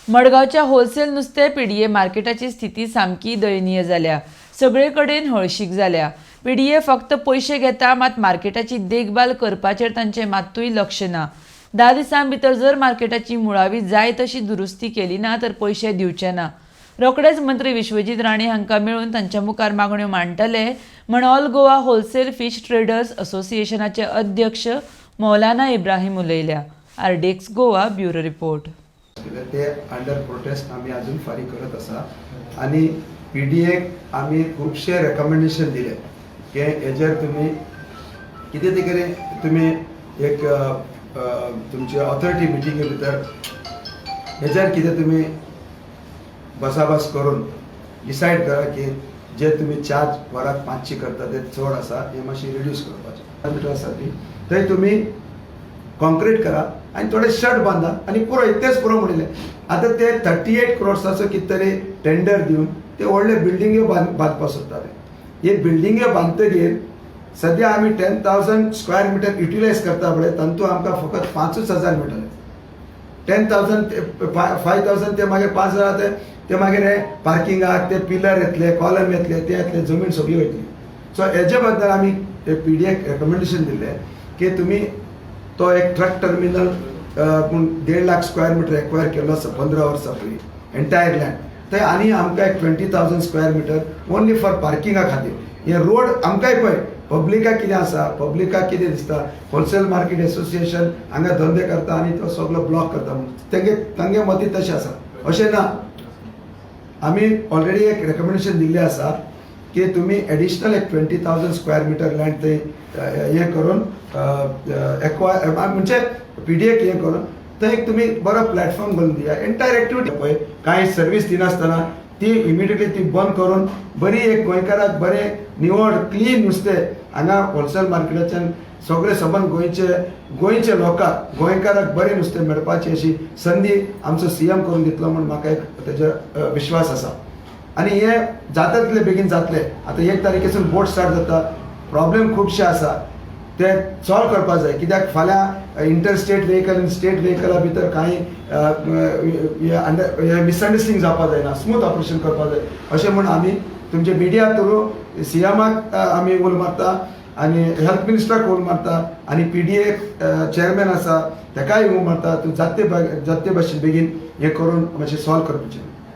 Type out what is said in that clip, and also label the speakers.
Speaker 1: मडगावच्या wholesale नुस्तें PDA मार्केटाची स्थिती सामकी दयनीय जाल्या। सगळे कडेन हळशीक जाल्या। पीडीए फक्त पैसे घेता, मात मार्केटाची देखभाल करपाचेर तांचें मात्तूय लक्ष ना। 10 दिसां भितर जर मार्केटाची मुळावी जाय तशी दुरुस्ती केली ना तर पैसे दिवचे ना। रोखडेच मंत्री विश्वजीत राणे हांकां मेळून तांच्या मुखार मागण्यो मांडटले म्हण all Goa wholesale fish traders असोसिएशनाचे अध्यक्ष मौलाना इब्राहिम उलयल्या। आरडेक्स गोवा ब्युरो रिपोर्ट।
Speaker 2: ते अंडर प्रोटेस्ट आम्ही अजून फारीक करत असा आणि पीडीए आम्ही खूपशे रेकमेंडेशन दिले की हेजेर तुम्ही कितें तरी तुम्ही एक तुमची ऑथॉरिटी मिटिंगे भितर हेजेर कितें तुम्ही बसाबस करून डिसायड करा की जे तुम्ही चार्ज वराक 500 करता ते चड आसा हे मातशें रिड्यूस करपाचें मीटर आसा ती थंय तुम्ही कॉन्क्रीट करा आणि थोडे शर्ट बांधा आणि पुरो इतकेच पुरो म्हणले। आता ते 38 करोड्साचो कितें तरी टेंडर दिवन ते व्हडले बिल्डिंगे बांदपाक सोदताले। हे बिल्डिंगे बांदतकीर सध्या आमी 10,000 स्क्वेअर मीटर युटिलायज करता पळय तातूंत आमकां फकत 5,000 मेळटले। 10,000 5,000 ते मागीर 5,000 ते मागीर पार्किंगाक ते पिलर येतले, कॉलम येतले, ते येतले, जमीन सगळी वयतली। सो हेजे बद्दल आमी पीडीए रेकमेंडेशन दिले की तुम्ही तो एक truck terminal 1.5 lakh square metre acquire केलो 15 वर्सां पयलीं एंटायर लँड थंय आनी आमकां एक 20,000 स्क्वेअर मीटर ओन्ली फॉर पार्किंगा खातीर। हे रोड आमकांय पळय पब्लिकाक कितें आसा, पब्लिकाक कितें दिसता होलसेल मार्केट असोसिएशन हांगा धंदे करता आनी तो सगळो ब्लॉक करता म्हणून तांगे मती तशें आसा, अशें ना। आमी ऑलरेडी एक रेकमेंडेशन दिल्लें आसा की तुम्ही एडिशनल एक 20,000 स्क्वेअर मीटर लँड ते हे करून एक्वायर म्हणजे पीडीए हे करून थंय एक तुम्ही बरो प्लॅटफॉर्म घालून दिया। एंटायर एक्टिविटी पळय कांय सर्वीस दिनासतना ती इमिडिएटली ती बंद करून बरी एक गोंयकाराक बरें निवड क्लीन नुस्तें हांगा होलसेल मार्केटाच्यान सगळे सबंद गोंयचे लोकांक गोंयकाराक बरें नुस्तें मेळपाची अशी संदी आमचो सीएम करून दितलो म्हूण म्हाका एक तेजो विश्वास आसा आणि हे जाता तितले बेगीन जातले। आता 1 तारखेसून बोट स्टार्ट जाता, प्रॉब्लेम खूपशे आसा ते सॉल्व करपाक जाय कित्याक फाल्यां इंटरस्टेट व्हेकल आनी स्टेट व्हेकला भितर कांय मिसअंडरस्टँडिंग जावपाक जायना, स्मूथ ऑपरेशन करपाक जाय अशें म्हूण आमी तुमचे मिडिया थ्रू सीएमाक आमी उल मारता आणि हेल्थ मिनिस्टराक उल मारता आणि पीडीए चेअरमॅन आसा ताकाय उल मारता तूं जाते भाशेन बेगीन हे करून मातशें सॉल्व करपाचें।